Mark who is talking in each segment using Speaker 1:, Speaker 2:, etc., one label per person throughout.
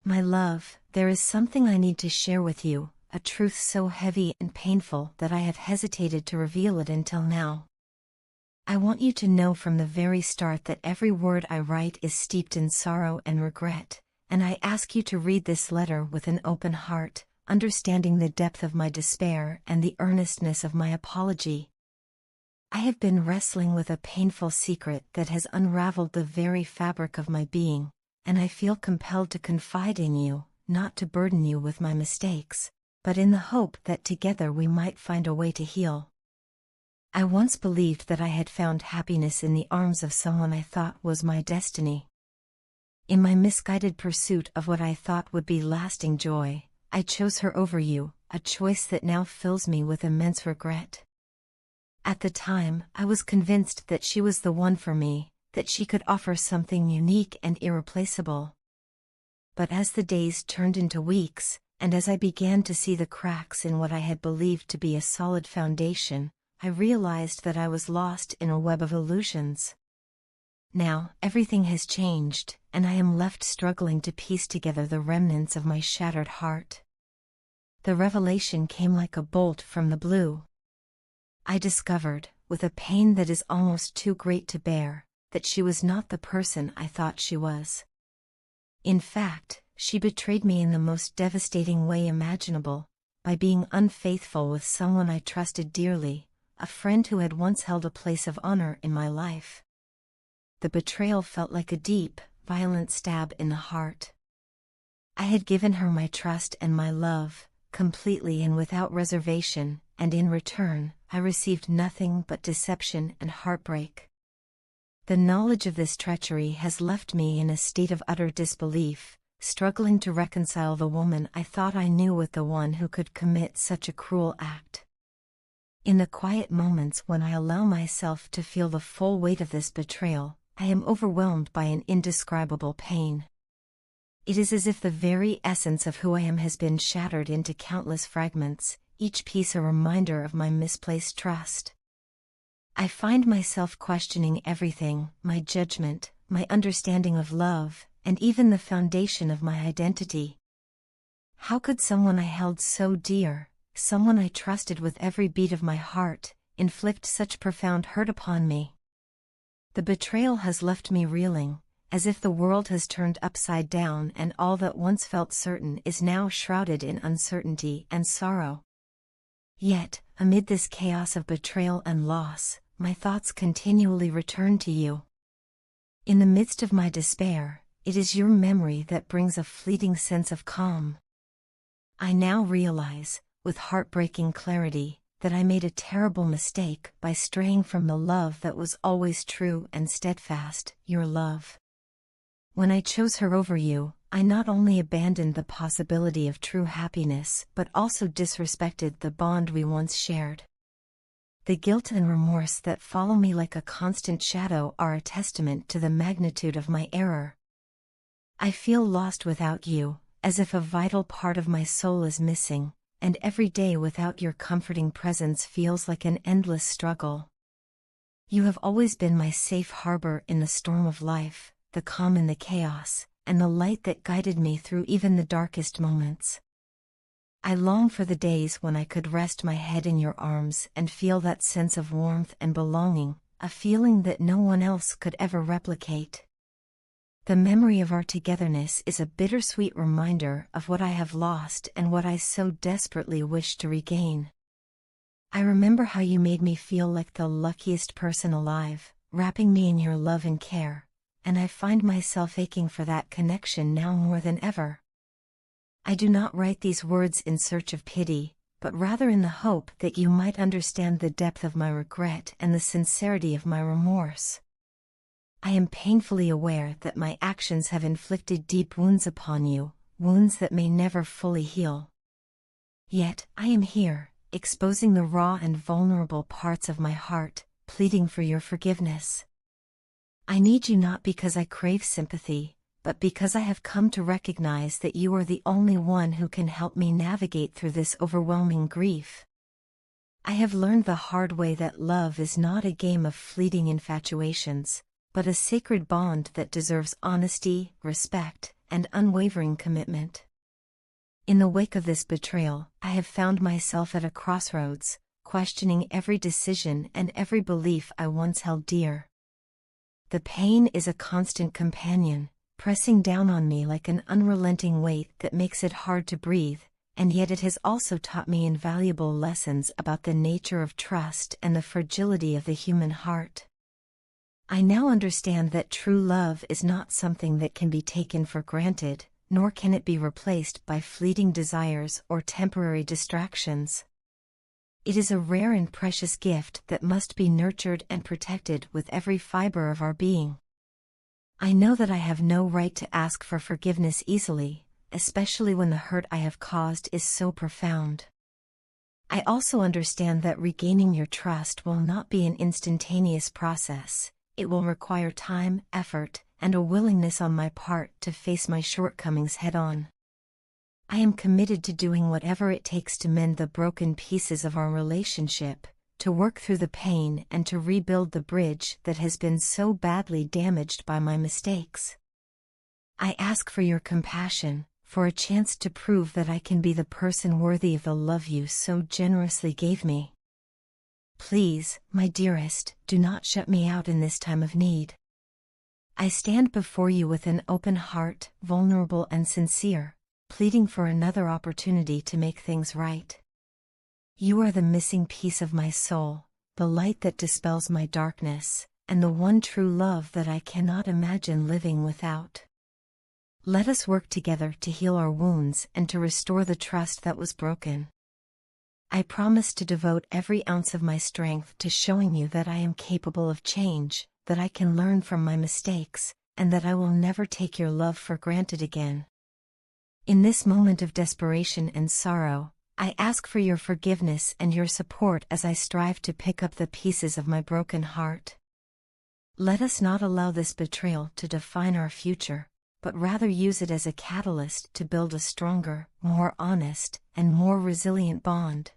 Speaker 1: My love, there is something I need to share with you, a truth so heavy and painful that I have hesitated to reveal it until now. I want you to know from the very start that every word I write is steeped in sorrow and regret, and I ask you to read this letter with an open heart, understanding the depth of my despair and the earnestness of my apology. I have been wrestling with a painful secret that has unraveled the very fabric of my being, and I feel compelled to confide in you, not to burden you with my mistakes, but in the hope that together we might find a way to heal. I once believed that I had found happiness in the arms of someone I thought was my destiny. In my misguided pursuit of what I thought would be lasting joy, I chose her over you, a choice that now fills me with immense regret. At the time, I was convinced that she was the one for me, that she could offer something unique and irreplaceable. But as the days turned into weeks, and as I began to see the cracks in what I had believed to be a solid foundation, I realized that I was lost in a web of illusions. Now, everything has changed, and I am left struggling to piece together the remnants of my shattered heart. The revelation came like a bolt from the blue. I discovered, with a pain that is almost too great to bear, that she was not the person I thought she was. In fact, she betrayed me in the most devastating way imaginable, by being unfaithful with someone I trusted dearly, a friend who had once held a place of honor in my life. The betrayal felt like a deep, violent stab in the heart. I had given her my trust and my love, completely and without reservation, and in return, I received nothing but deception and heartbreak. The knowledge of this treachery has left me in a state of utter disbelief, struggling to reconcile the woman I thought I knew with the one who could commit such a cruel act. In the quiet moments when I allow myself to feel the full weight of this betrayal, I am overwhelmed by an indescribable pain. It is as if the very essence of who I am has been shattered into countless fragments, each piece a reminder of my misplaced trust. I find myself questioning everything, my judgment, my understanding of love, and even the foundation of my identity. How could someone I held so dear, someone I trusted with every beat of my heart, inflict such profound hurt upon me? The betrayal has left me reeling, as if the world has turned upside down and all that once felt certain is now shrouded in uncertainty and sorrow. Yet, amid this chaos of betrayal and loss, my thoughts continually return to you. In the midst of my despair, it is your memory that brings a fleeting sense of calm. I now realize, with heartbreaking clarity, that I made a terrible mistake by straying from the love that was always true and steadfast, your love. When I chose her over you, I not only abandoned the possibility of true happiness but also disrespected the bond we once shared. The guilt and remorse that follow me like a constant shadow are a testament to the magnitude of my error. I feel lost without you, as if a vital part of my soul is missing, and every day without your comforting presence feels like an endless struggle. You have always been my safe harbor in the storm of life, the calm in the chaos, and the light that guided me through even the darkest moments. I long for the days when I could rest my head in your arms and feel that sense of warmth and belonging, a feeling that no one else could ever replicate. The memory of our togetherness is a bittersweet reminder of what I have lost and what I so desperately wish to regain. I remember how you made me feel like the luckiest person alive, wrapping me in your love and care, and I find myself aching for that connection now more than ever. I do not write these words in search of pity, but rather in the hope that you might understand the depth of my regret and the sincerity of my remorse. I am painfully aware that my actions have inflicted deep wounds upon you, wounds that may never fully heal. Yet, I am here, exposing the raw and vulnerable parts of my heart, pleading for your forgiveness. I need you not because I crave sympathy, but because I have come to recognize that you are the only one who can help me navigate through this overwhelming grief. I have learned the hard way that love is not a game of fleeting infatuations, but a sacred bond that deserves honesty, respect, and unwavering commitment. In the wake of this betrayal, I have found myself at a crossroads, questioning every decision and every belief I once held dear. The pain is a constant companion, pressing down on me like an unrelenting weight that makes it hard to breathe, and yet it has also taught me invaluable lessons about the nature of trust and the fragility of the human heart. I now understand that true love is not something that can be taken for granted, nor can it be replaced by fleeting desires or temporary distractions. It is a rare and precious gift that must be nurtured and protected with every fiber of our being. I know that I have no right to ask for forgiveness easily, especially when the hurt I have caused is so profound. I also understand that regaining your trust will not be an instantaneous process. It will require time, effort, and a willingness on my part to face my shortcomings head-on. I am committed to doing whatever it takes to mend the broken pieces of our relationship, to work through the pain and to rebuild the bridge that has been so badly damaged by my mistakes. I ask for your compassion, for a chance to prove that I can be the person worthy of the love you so generously gave me. Please, my dearest, do not shut me out in this time of need. I stand before you with an open heart, vulnerable and sincere, pleading for another opportunity to make things right. You are the missing piece of my soul, the light that dispels my darkness, and the one true love that I cannot imagine living without. Let us work together to heal our wounds and to restore the trust that was broken. I promise to devote every ounce of my strength to showing you that I am capable of change, that I can learn from my mistakes, and that I will never take your love for granted again. In this moment of desperation and sorrow, I ask for your forgiveness and your support as I strive to pick up the pieces of my broken heart. Let us not allow this betrayal to define our future, but rather use it as a catalyst to build a stronger, more honest, and more resilient bond.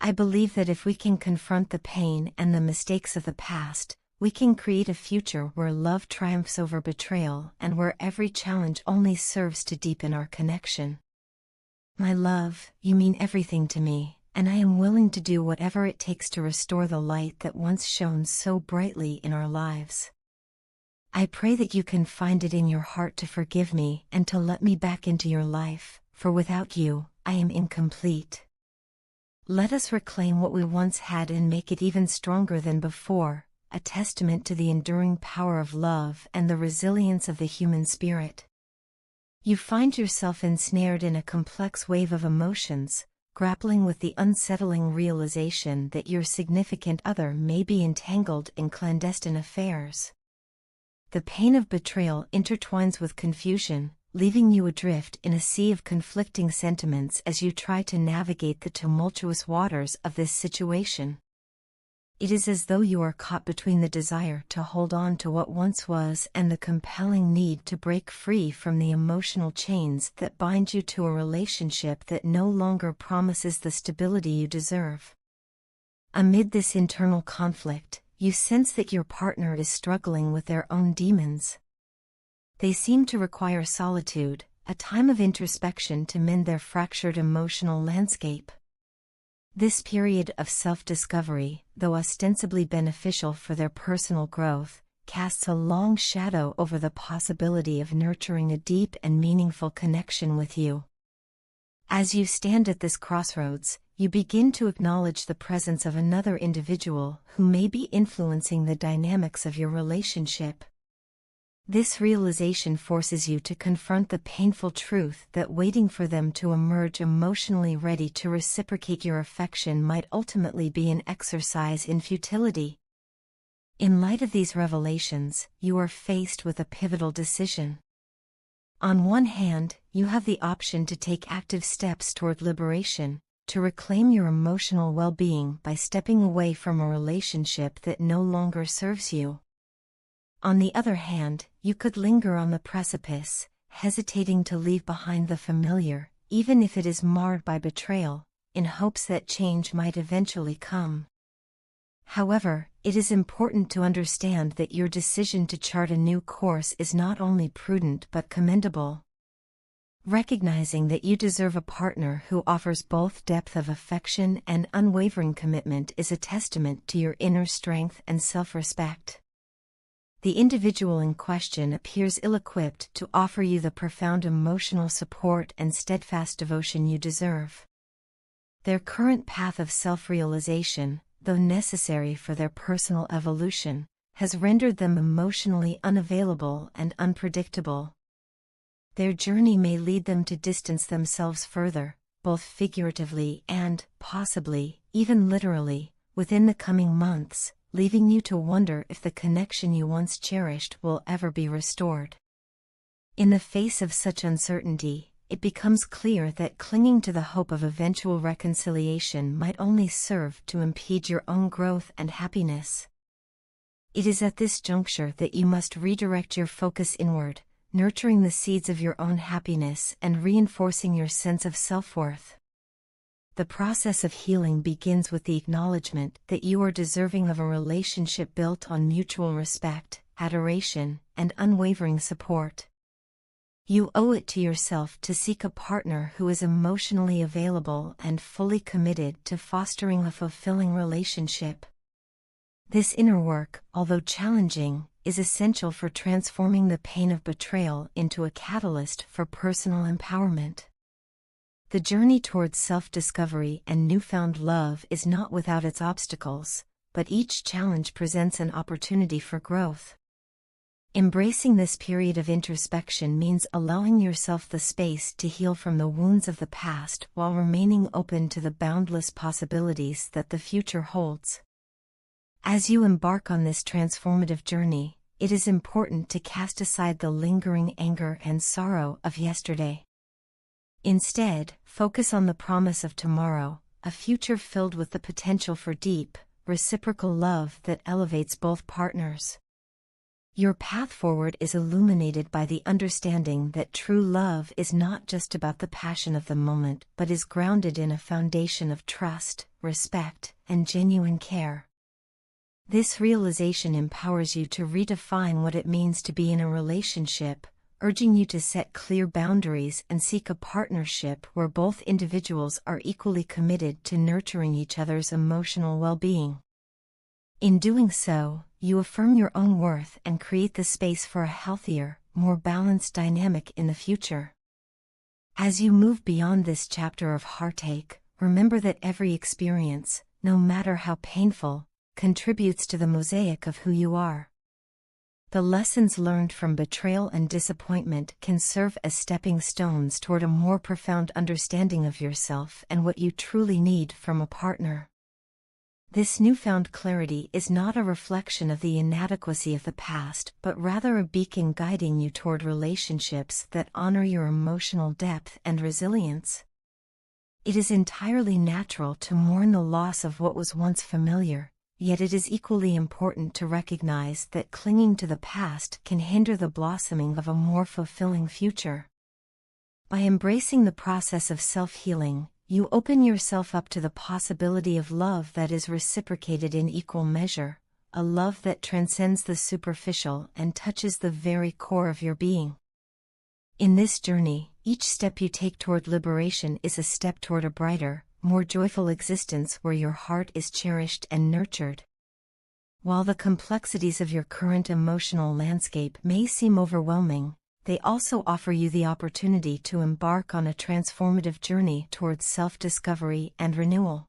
Speaker 1: I believe that if we can confront the pain and the mistakes of the past, we can create a future where love triumphs over betrayal and where every challenge only serves to deepen our connection. My love, you mean everything to me, and I am willing to do whatever it takes to restore the light that once shone so brightly in our lives. I pray that you can find it in your heart to forgive me and to let me back into your life, for without you, I am incomplete. Let us reclaim what we once had and make it even stronger than before, a testament to the enduring power of love and the resilience of the human spirit. You find yourself ensnared in a complex wave of emotions, grappling with the unsettling realization that your significant other may be entangled in clandestine affairs. The pain of betrayal intertwines with confusion, leaving you adrift in a sea of conflicting sentiments as you try to navigate the tumultuous waters of this situation. It is as though you are caught between the desire to hold on to what once was and the compelling need to break free from the emotional chains that bind you to a relationship that no longer promises the stability you deserve. Amid this internal conflict, you sense that your partner is struggling with their own demons. They seem to require solitude, a time of introspection to mend their fractured emotional landscape. This period of self-discovery, though ostensibly beneficial for their personal growth, casts a long shadow over the possibility of nurturing a deep and meaningful connection with you. As you stand at this crossroads, you begin to acknowledge the presence of another individual who may be influencing the dynamics of your relationship. This realization forces you to confront the painful truth that waiting for them to emerge emotionally ready to reciprocate your affection might ultimately be an exercise in futility. In light of these revelations, you are faced with a pivotal decision. On one hand, you have the option to take active steps toward liberation, to reclaim your emotional well-being by stepping away from a relationship that no longer serves you. On the other hand, you could linger on the precipice, hesitating to leave behind the familiar, even if it is marred by betrayal, in hopes that change might eventually come. However, it is important to understand that your decision to chart a new course is not only prudent but commendable. Recognizing that you deserve a partner who offers both depth of affection and unwavering commitment is a testament to your inner strength and self-respect. The individual in question appears ill-equipped to offer you the profound emotional support and steadfast devotion you deserve. Their current path of self-realization, though necessary for their personal evolution, has rendered them emotionally unavailable and unpredictable. Their journey may lead them to distance themselves further, both figuratively and, possibly, even literally, within the coming months, leaving you to wonder if the connection you once cherished will ever be restored. In the face of such uncertainty, it becomes clear that clinging to the hope of eventual reconciliation might only serve to impede your own growth and happiness. It is at this juncture that you must redirect your focus inward, nurturing the seeds of your own happiness and reinforcing your sense of self-worth. The process of healing begins with the acknowledgement that you are deserving of a relationship built on mutual respect, adoration, and unwavering support. You owe it to yourself to seek a partner who is emotionally available and fully committed to fostering a fulfilling relationship. This inner work, although challenging, is essential for transforming the pain of betrayal into a catalyst for personal empowerment. The journey towards self-discovery and newfound love is not without its obstacles, but each challenge presents an opportunity for growth. Embracing this period of introspection means allowing yourself the space to heal from the wounds of the past while remaining open to the boundless possibilities that the future holds. As you embark on this transformative journey, it is important to cast aside the lingering anger and sorrow of yesterday. Instead, focus on the promise of tomorrow, a future filled with the potential for deep, reciprocal love that elevates both partners. Your path forward is illuminated by the understanding that true love is not just about the passion of the moment but is grounded in a foundation of trust, respect, and genuine care. This realization empowers you to redefine what it means to be in a relationship, urging you to set clear boundaries and seek a partnership where both individuals are equally committed to nurturing each other's emotional well-being. In doing so, you affirm your own worth and create the space for a healthier, more balanced dynamic in the future. As you move beyond this chapter of heartache, remember that every experience, no matter how painful, contributes to the mosaic of who you are. The lessons learned from betrayal and disappointment can serve as stepping stones toward a more profound understanding of yourself and what you truly need from a partner. This newfound clarity is not a reflection of the inadequacy of the past, but rather a beacon guiding you toward relationships that honor your emotional depth and resilience. It is entirely natural to mourn the loss of what was once familiar, yet it is equally important to recognize that clinging to the past can hinder the blossoming of a more fulfilling future. By embracing the process of self-healing, you open yourself up to the possibility of love that is reciprocated in equal measure, a love that transcends the superficial and touches the very core of your being. In this journey, each step you take toward liberation is a step toward a brighter, more joyful existence where your heart is cherished and nurtured. While the complexities of your current emotional landscape may seem overwhelming, they also offer you the opportunity to embark on a transformative journey towards self-discovery and renewal.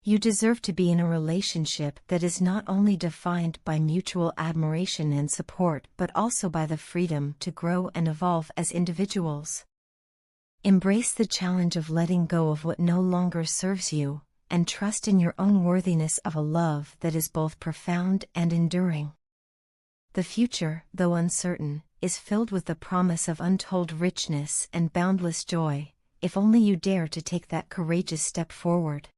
Speaker 1: You deserve to be in a relationship that is not only defined by mutual admiration and support but also by the freedom to grow and evolve as individuals. Embrace the challenge of letting go of what no longer serves you, and trust in your own worthiness of a love that is both profound and enduring. The future, though uncertain, is filled with the promise of untold richness and boundless joy, if only you dare to take that courageous step forward.